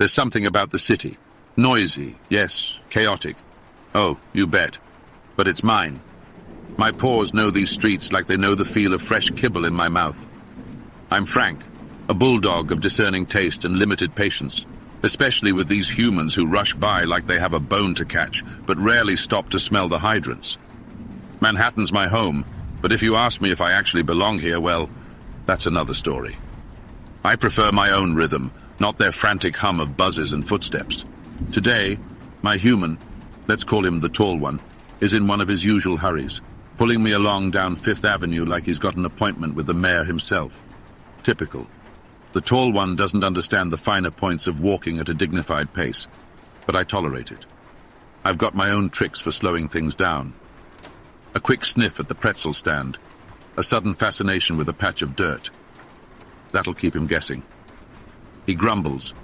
There's something about the city. Noisy, yes, chaotic. Oh, you bet. But it's mine. My paws know these streets like they know the feel of fresh kibble in my mouth. I'm Frank, a bulldog of discerning taste and limited patience, especially with these humans who rush by like they have a bone to catch, but rarely stop to smell the hydrants. Manhattan's my home, but if you ask me if I actually belong here, well, that's another story. I prefer my own rhythm, not their frantic hum of buzzes and footsteps. Today, my human, let's call him the tall one, is in one of his usual hurries, pulling me along down Fifth Avenue like he's got an appointment with the mayor himself. Typical. The tall one doesn't understand the finer points of walking at a dignified pace, but I tolerate it. I've got my own tricks for slowing things down. A quick sniff at the pretzel stand, a sudden fascination with a patch of dirt. That'll keep him guessing. He grumbles,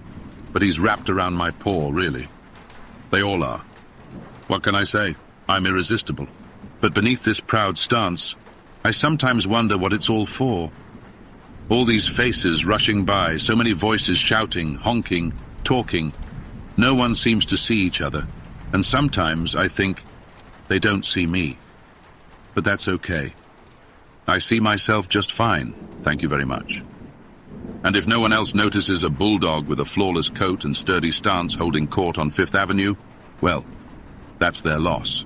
but he's wrapped around my paw, really. They all are. What can I say? I'm irresistible. But beneath this proud stance, I sometimes wonder what it's all for. All these faces rushing by, so many voices shouting, honking, talking. No one seems to see each other, and sometimes I think they don't see me. But that's okay. I see myself just fine, thank you very much. And if no one else notices a bulldog with a flawless coat and sturdy stance holding court on Fifth Avenue, well, that's their loss.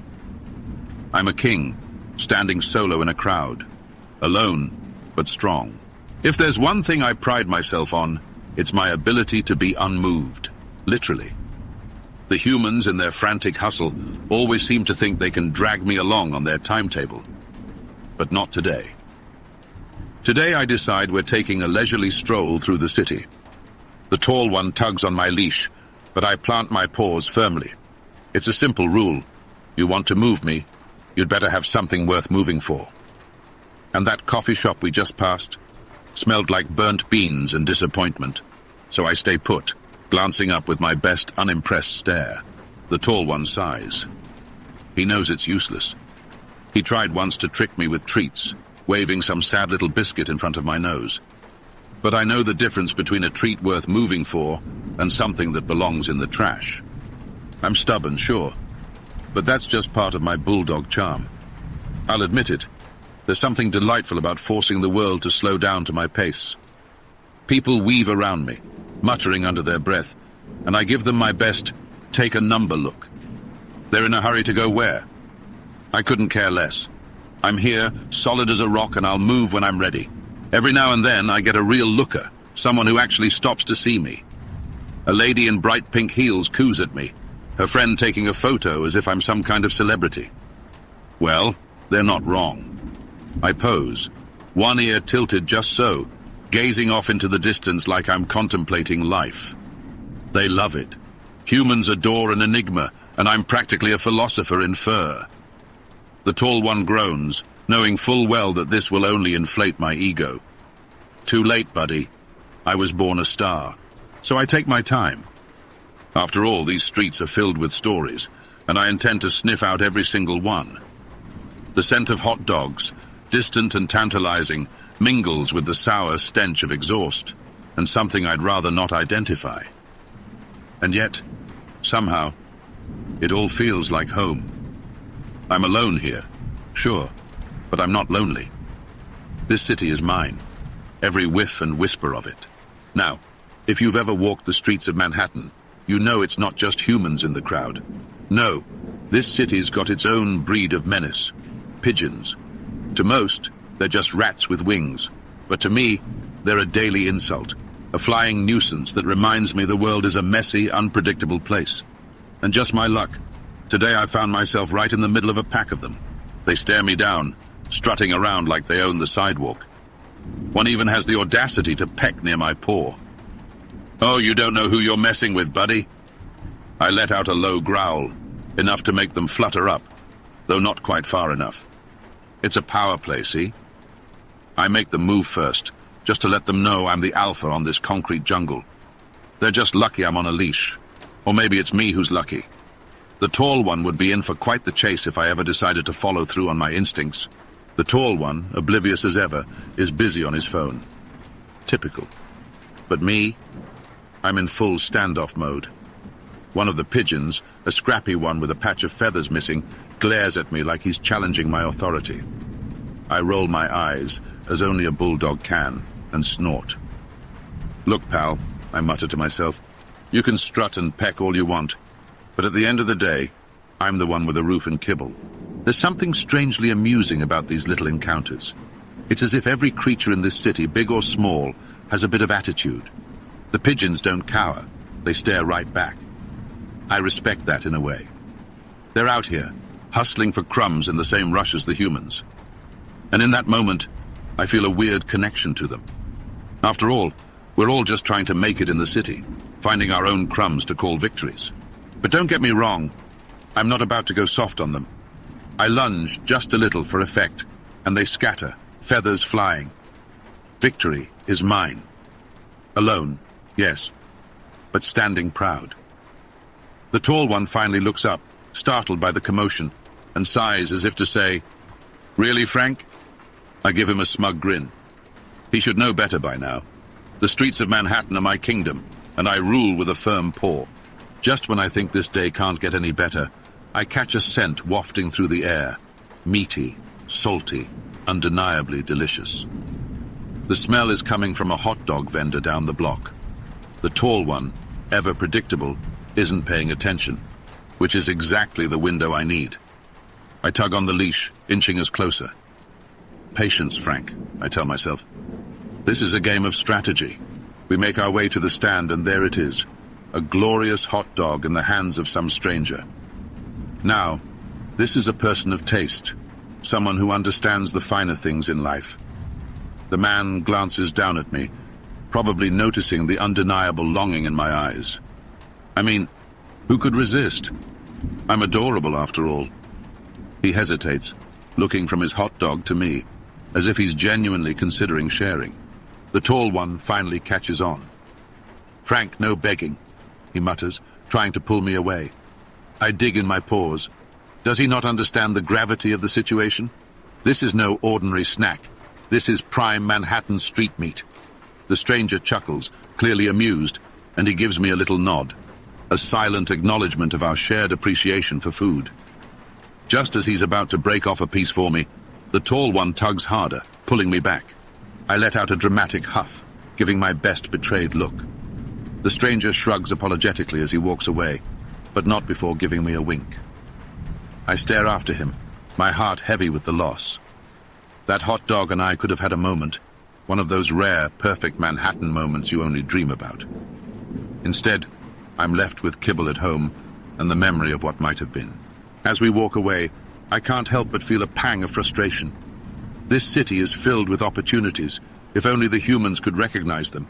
I'm a king, standing solo in a crowd, alone, but strong. If there's one thing I pride myself on, it's my ability to be unmoved, literally. The humans in their frantic hustle always seem to think they can drag me along on their timetable. But not today. Today I decide we're taking a leisurely stroll through the city. The tall one tugs on my leash, but I plant my paws firmly. It's a simple rule. You want to move me, you'd better have something worth moving for. And that coffee shop we just passed smelled like burnt beans and disappointment, so I stay put, glancing up with my best unimpressed stare. The tall one sighs. He knows it's useless. He tried once to trick me with treats, waving some sad little biscuit in front of my nose. But I know the difference between a treat worth moving for and something that belongs in the trash. I'm stubborn, sure, but that's just part of my bulldog charm. I'll admit it. There's something delightful about forcing the world to slow down to my pace. People weave around me, muttering under their breath, and I give them my best take a number look. They're in a hurry to go where? I couldn't care less. I'm here, solid as a rock, and I'll move when I'm ready. Every now and then I get a real looker, someone who actually stops to see me. A lady in bright pink heels coos at me, her friend taking a photo as if I'm some kind of celebrity. Well, they're not wrong. I pose, one ear tilted just so, gazing off into the distance like I'm contemplating life. They love it. Humans adore an enigma, and I'm practically a philosopher in fur. The tall one groans, knowing full well that this will only inflate my ego. Too late, buddy. I was born a star, so I take my time. After all, these streets are filled with stories, and I intend to sniff out every single one. The scent of hot dogs, distant and tantalizing, mingles with the sour stench of exhaust, and something I'd rather not identify. And yet, somehow, it all feels like home. I'm alone here, sure, but I'm not lonely. This city is mine, every whiff and whisper of it. Now, if you've ever walked the streets of Manhattan, you know it's not just humans in the crowd. No, this city's got its own breed of menace, pigeons. To most, they're just rats with wings, but to me, they're a daily insult, a flying nuisance that reminds me the world is a messy, unpredictable place. And just my luck, today I found myself right in the middle of a pack of them. They stare me down, strutting around like they own the sidewalk. One even has the audacity to peck near my paw. Oh, you don't know who you're messing with, buddy? I let out a low growl, enough to make them flutter up, though not quite far enough. It's a power play, see? I make them move first, just to let them know I'm the alpha on this concrete jungle. They're just lucky I'm on a leash. Or maybe it's me who's lucky. The tall one would be in for quite the chase if I ever decided to follow through on my instincts. The tall one, oblivious as ever, is busy on his phone. Typical. But me? I'm in full standoff mode. One of the pigeons, a scrappy one with a patch of feathers missing, glares at me like he's challenging my authority. I roll my eyes, as only a bulldog can, and snort. "Look, pal," I mutter to myself, "you can strut and peck all you want, but at the end of the day, I'm the one with the roof and kibble." There's something strangely amusing about these little encounters. It's as if every creature in this city, big or small, has a bit of attitude. The pigeons don't cower, they stare right back. I respect that in a way. They're out here, hustling for crumbs in the same rush as the humans. And in that moment, I feel a weird connection to them. After all, we're all just trying to make it in the city, finding our own crumbs to call victories. But don't get me wrong, I'm not about to go soft on them. I lunge just a little for effect, and they scatter, feathers flying. Victory is mine. Alone, yes, but standing proud. The tall one finally looks up, startled by the commotion, and sighs as if to say, "Really, Frank?" I give him a smug grin. He should know better by now. The streets of Manhattan are my kingdom, and I rule with a firm paw. Just when I think this day can't get any better, I catch a scent wafting through the air. Meaty, salty, undeniably delicious. The smell is coming from a hot dog vendor down the block. The tall one, ever predictable, isn't paying attention, which is exactly the window I need. I tug on the leash, inching us closer. Patience, Frank, I tell myself. This is a game of strategy. We make our way to the stand, and there it is, a glorious hot dog in the hands of some stranger. Now, this is a person of taste, someone who understands the finer things in life. The man glances down at me, probably noticing the undeniable longing in my eyes. I mean, who could resist? I'm adorable after all. He hesitates, looking from his hot dog to me, as if he's genuinely considering sharing. The tall one finally catches on. "Frank, no begging," he mutters, trying to pull me away. I dig in my paws. Does he not understand the gravity of the situation? This is no ordinary snack. This is prime Manhattan street meat. The stranger chuckles, clearly amused, and he gives me a little nod, a silent acknowledgement of our shared appreciation for food. Just as he's about to break off a piece for me, the tall one tugs harder, pulling me back. I let out a dramatic huff, giving my best betrayed look. The stranger shrugs apologetically as he walks away, but not before giving me a wink. I stare after him, my heart heavy with the loss. That hot dog and I could have had a moment, one of those rare, perfect Manhattan moments you only dream about. Instead, I'm left with kibble at home and the memory of what might have been. As we walk away, I can't help but feel a pang of frustration. This city is filled with opportunities, if only the humans could recognize them.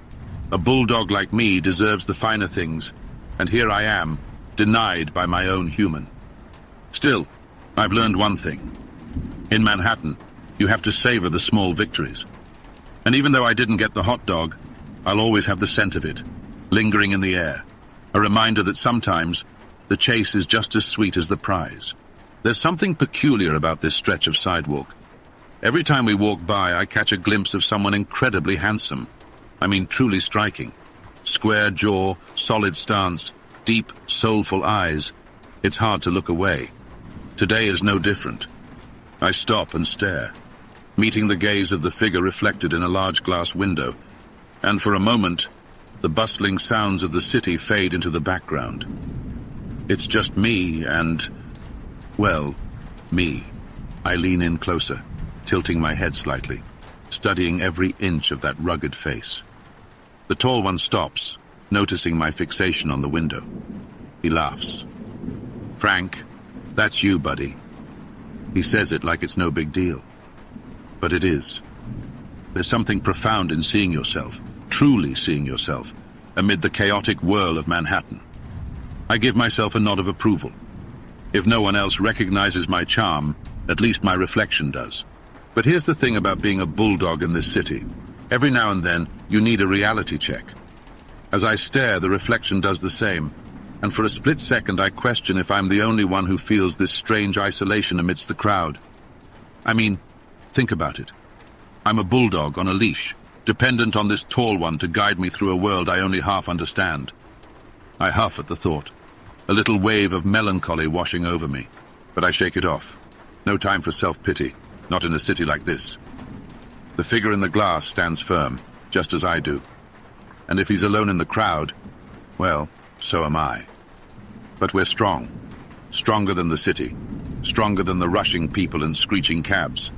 A bulldog like me deserves the finer things, and here I am, denied by my own human. Still, I've learned one thing. In Manhattan, you have to savor the small victories. And even though I didn't get the hot dog, I'll always have the scent of it, lingering in the air, a reminder that sometimes the chase is just as sweet as the prize. There's something peculiar about this stretch of sidewalk. Every time we walk by, I catch a glimpse of someone incredibly handsome. I mean, truly striking. Square jaw, solid stance, deep, soulful eyes. It's hard to look away. Today is no different. I stop and stare, meeting the gaze of the figure reflected in a large glass window, and for a moment, the bustling sounds of the city fade into the background. It's just me and, well, me. I lean in closer, tilting my head slightly, studying every inch of that rugged face. The tall one stops, noticing my fixation on the window. He laughs. "Frank, that's you, buddy." He says it like it's no big deal. But it is. There's something profound in seeing yourself, truly seeing yourself, amid the chaotic whirl of Manhattan. I give myself a nod of approval. If no one else recognizes my charm, at least my reflection does. But here's the thing about being a bulldog in this city. Every now and then, you need a reality check. As I stare, the reflection does the same, and for a split second I question if I'm the only one who feels this strange isolation amidst the crowd. I mean, think about it. I'm a bulldog on a leash, dependent on this tall one to guide me through a world I only half understand. I huff at the thought, a little wave of melancholy washing over me, but I shake it off. No time for self-pity, not in a city like this. The figure in the glass stands firm, just as I do. And if he's alone in the crowd, well, so am I. But we're strong. Stronger than the city. Stronger than the rushing people and screeching cabs.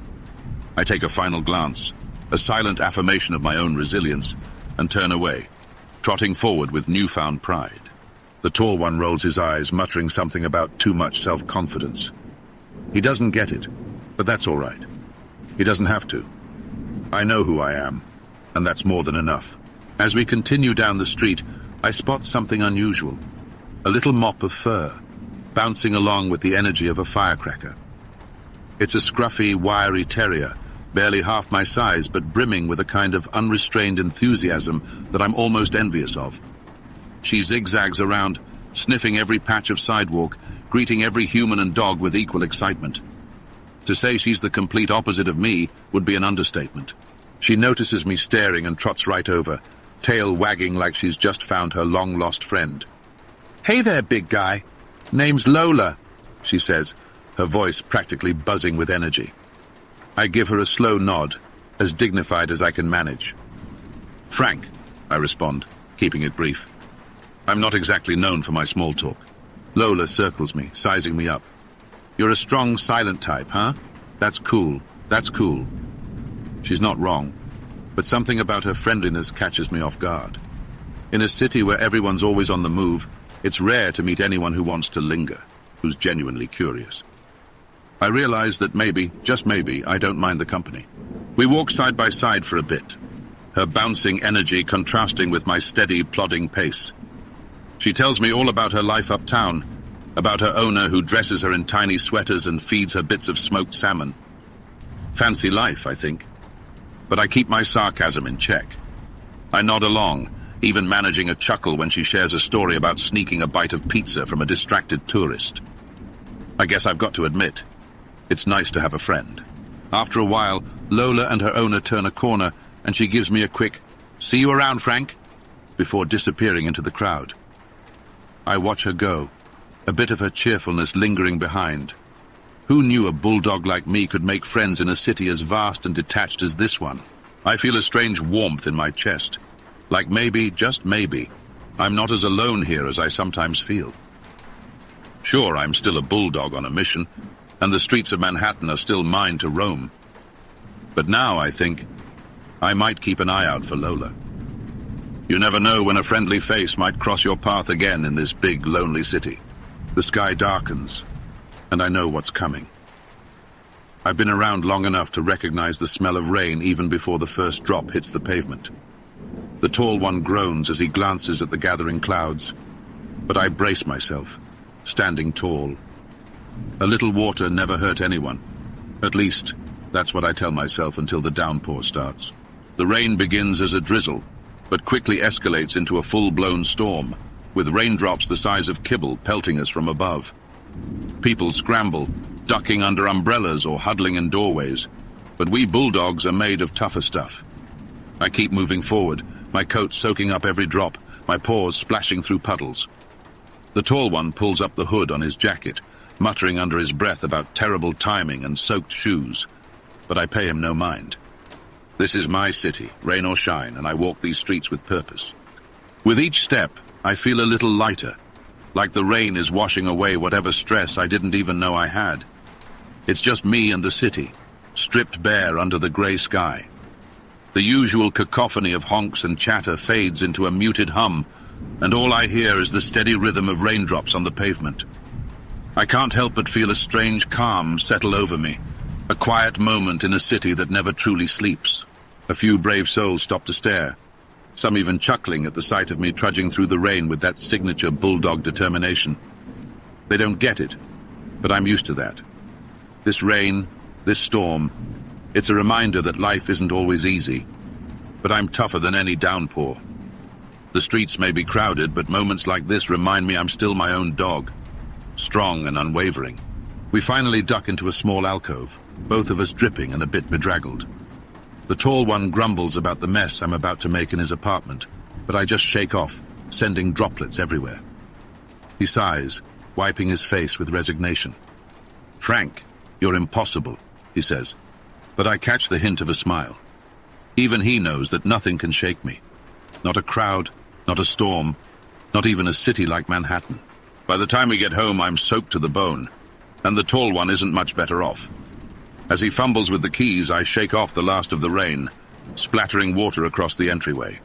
I take a final glance, a silent affirmation of my own resilience, and turn away, trotting forward with newfound pride. The tall one rolls his eyes, muttering something about too much self-confidence. He doesn't get it, but that's all right. He doesn't have to. I know who I am, and that's more than enough. As we continue down the street, I spot something unusual. A little mop of fur, bouncing along with the energy of a firecracker. It's a scruffy, wiry terrier, barely half my size, but brimming with a kind of unrestrained enthusiasm that I'm almost envious of. She zigzags around, sniffing every patch of sidewalk, greeting every human and dog with equal excitement. To say she's the complete opposite of me would be an understatement. She notices me staring and trots right over, tail wagging like she's just found her long-lost friend. "Hey there, big guy. Name's Lola," she says, her voice practically buzzing with energy. I give her a slow nod, as dignified as I can manage. "Frank," I respond, keeping it brief. I'm not exactly known for my small talk. Lola circles me, sizing me up. "You're a strong, silent type, huh? That's cool. That's cool." She's not wrong, but something about her friendliness catches me off guard. In a city where everyone's always on the move, it's rare to meet anyone who wants to linger, who's genuinely curious. I realize that maybe, just maybe, I don't mind the company. We walk side by side for a bit, her bouncing energy contrasting with my steady, plodding pace. She tells me all about her life uptown, about her owner who dresses her in tiny sweaters and feeds her bits of smoked salmon. Fancy life, I think. But I keep my sarcasm in check. I nod along, even managing a chuckle when she shares a story about sneaking a bite of pizza from a distracted tourist. I guess I've got to admit, it's nice to have a friend. After a while, Lola and her owner turn a corner, and she gives me a quick, "See you around, Frank," before disappearing into the crowd. I watch her go, a bit of her cheerfulness lingering behind. Who knew a bulldog like me could make friends in a city as vast and detached as this one? I feel a strange warmth in my chest, like maybe, just maybe, I'm not as alone here as I sometimes feel. Sure, I'm still a bulldog on a mission, and the streets of Manhattan are still mine to roam. But now, I think, I might keep an eye out for Lola. You never know when a friendly face might cross your path again in this big, lonely city. The sky darkens, and I know what's coming. I've been around long enough to recognize the smell of rain even before the first drop hits the pavement. The tall one groans as he glances at the gathering clouds, but I brace myself, standing tall. A little water never hurt anyone. At least, that's what I tell myself until the downpour starts. The rain begins as a drizzle, but quickly escalates into a full-blown storm, with raindrops the size of kibble pelting us from above. People scramble, ducking under umbrellas or huddling in doorways, but we bulldogs are made of tougher stuff. I keep moving forward, my coat soaking up every drop, my paws splashing through puddles. The tall one pulls up the hood on his jacket, muttering under his breath about terrible timing and soaked shoes, but I pay him no mind. This is my city, rain or shine, and I walk these streets with purpose. With each step, I feel a little lighter, like the rain is washing away whatever stress I didn't even know I had. It's just me and the city, stripped bare under the grey sky. The usual cacophony of honks and chatter fades into a muted hum, and all I hear is the steady rhythm of raindrops on the pavement. I can't help but feel a strange calm settle over me, a quiet moment in a city that never truly sleeps. A few brave souls stop to stare, some even chuckling at the sight of me trudging through the rain with that signature bulldog determination. They don't get it, but I'm used to that. This rain, this storm, it's a reminder that life isn't always easy, but I'm tougher than any downpour. The streets may be crowded, but moments like this remind me I'm still my own dog, strong and unwavering. We finally duck into a small alcove, both of us dripping and a bit bedraggled. The tall one grumbles about the mess I'm about to make in his apartment, but I just shake off, sending droplets everywhere. He sighs, wiping his face with resignation. "Frank, you're impossible," he says, but I catch the hint of a smile. Even he knows that nothing can shake me. Not a crowd, not a storm, not even a city like Manhattan. By the time we get home, I'm soaked to the bone, and the tall one isn't much better off. As he fumbles with the keys, I shake off the last of the rain, splattering water across the entryway.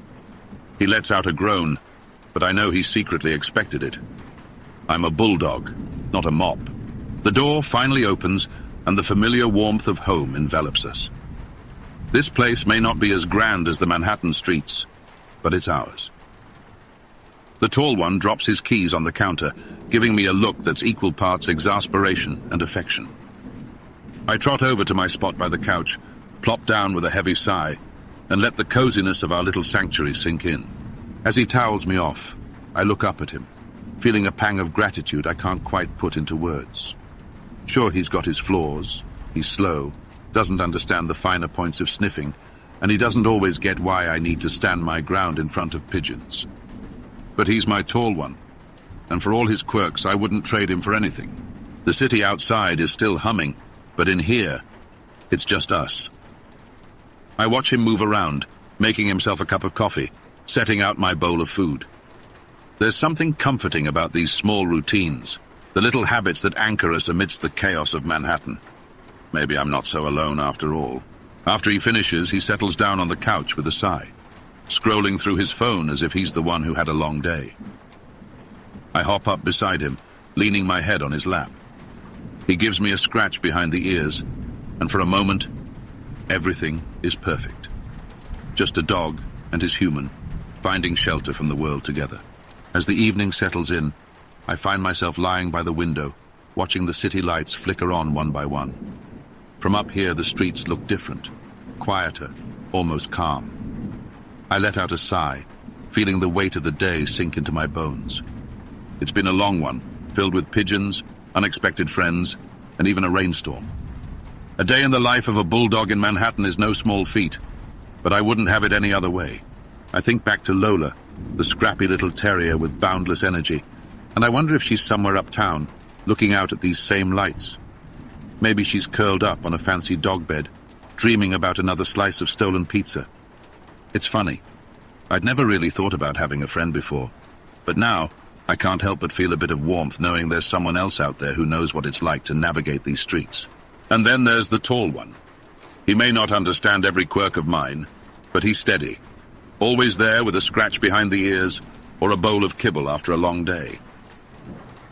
He lets out a groan, but I know he secretly expected it. I'm a bulldog, not a mop. The door finally opens, and the familiar warmth of home envelops us. This place may not be as grand as the Manhattan streets, but it's ours. The tall one drops his keys on the counter, giving me a look that's equal parts exasperation and affection. I trot over to my spot by the couch, plop down with a heavy sigh, and let the coziness of our little sanctuary sink in. As he towels me off, I look up at him, feeling a pang of gratitude I can't quite put into words. Sure, he's got his flaws, he's slow, doesn't understand the finer points of sniffing, and he doesn't always get why I need to stand my ground in front of pigeons. But he's my tall one, and for all his quirks, I wouldn't trade him for anything. The city outside is still humming, but in here, it's just us. I watch him move around, making himself a cup of coffee, setting out my bowl of food. There's something comforting about these small routines, the little habits that anchor us amidst the chaos of Manhattan. Maybe I'm not so alone after all. After he finishes, he settles down on the couch with a sigh, scrolling through his phone as if he's the one who had a long day. I hop up beside him, leaning my head on his lap. He gives me a scratch behind the ears, and for a moment, everything is perfect. Just a dog and his human, finding shelter from the world together. As the evening settles in, I find myself lying by the window, watching the city lights flicker on one by one. From up here, the streets look different, quieter, almost calm. I let out a sigh, feeling the weight of the day sink into my bones. It's been a long one, filled with pigeons, unexpected friends, and even a rainstorm. A day in the life of a bulldog in Manhattan is no small feat, but I wouldn't have it any other way. I think back to Lola, the scrappy little terrier with boundless energy, and I wonder if she's somewhere uptown, looking out at these same lights. Maybe she's curled up on a fancy dog bed, dreaming about another slice of stolen pizza. It's funny. I'd never really thought about having a friend before, but now I can't help but feel a bit of warmth knowing there's someone else out there who knows what it's like to navigate these streets. And then there's the tall one. He may not understand every quirk of mine, but he's steady, always there with a scratch behind the ears or a bowl of kibble after a long day.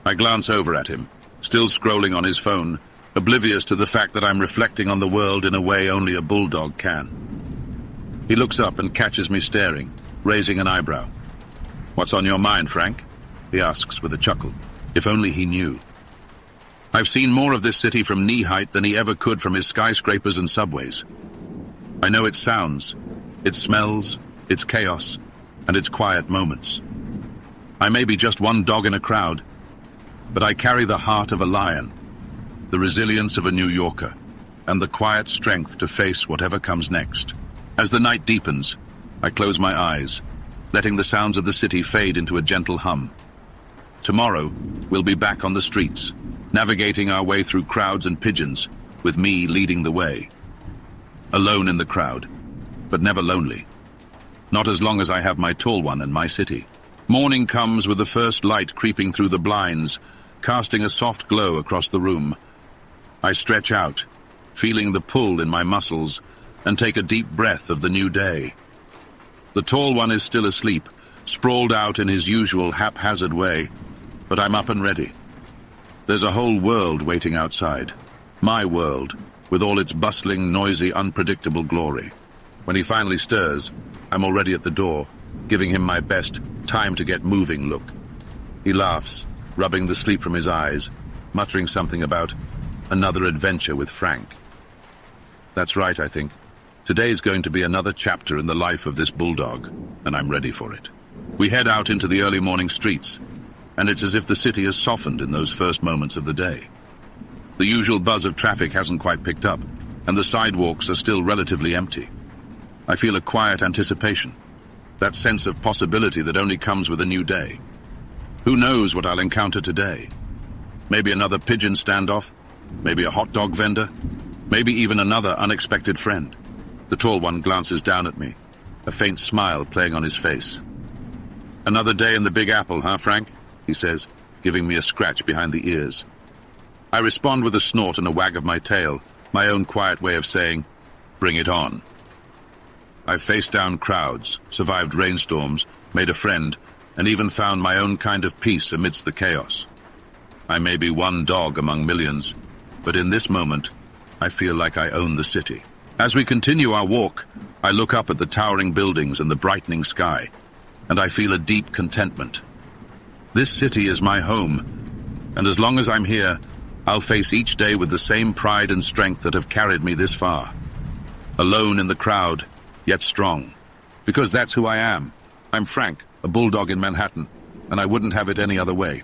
I glance over at him, still scrolling on his phone, oblivious to the fact that I'm reflecting on the world in a way only a bulldog can. He looks up and catches me staring, raising an eyebrow. "What's on your mind, Frank?" he asks with a chuckle. If only he knew. I've seen more of this city from knee height than he ever could from his skyscrapers and subways. I know its sounds, its smells, its chaos, and its quiet moments. I may be just one dog in a crowd, but I carry the heart of a lion, the resilience of a New Yorker, and the quiet strength to face whatever comes next. As the night deepens, I close my eyes, letting the sounds of the city fade into a gentle hum. Tomorrow, we'll be back on the streets, navigating our way through crowds and pigeons, with me leading the way. Alone in the crowd, but never lonely. Not as long as I have my tall one and my city. Morning comes with the first light creeping through the blinds, casting a soft glow across the room. I stretch out, feeling the pull in my muscles, and take a deep breath of the new day. The tall one is still asleep, sprawled out in his usual haphazard way, but I'm up and ready. There's a whole world waiting outside. My world, with all its bustling, noisy, unpredictable glory. When he finally stirs, I'm already at the door, giving him my best time-to-get-moving look. He laughs, rubbing the sleep from his eyes, muttering something about another adventure with Frank. That's right, I think. Today's going to be another chapter in the life of this bulldog, and I'm ready for it. We head out into the early morning streets, and it's as if the city has softened in those first moments of the day. The usual buzz of traffic hasn't quite picked up, and the sidewalks are still relatively empty. I feel a quiet anticipation, that sense of possibility that only comes with a new day. Who knows what I'll encounter today? Maybe another pigeon standoff, maybe a hot dog vendor, maybe even another unexpected friend. The tall one glances down at me, a faint smile playing on his face. "Another day in the Big Apple, huh, Frank?" he says, giving me a scratch behind the ears. I respond with a snort and a wag of my tail, my own quiet way of saying, "Bring it on." I've faced down crowds, survived rainstorms, made a friend, and even found my own kind of peace amidst the chaos. I may be one dog among millions, but in this moment, I feel like I own the city. As we continue our walk, I look up at the towering buildings and the brightening sky, and I feel a deep contentment. This city is my home, and as long as I'm here, I'll face each day with the same pride and strength that have carried me this far. Alone in the crowd, yet strong. Because that's who I am. I'm Frank, a bulldog in Manhattan, and I wouldn't have it any other way.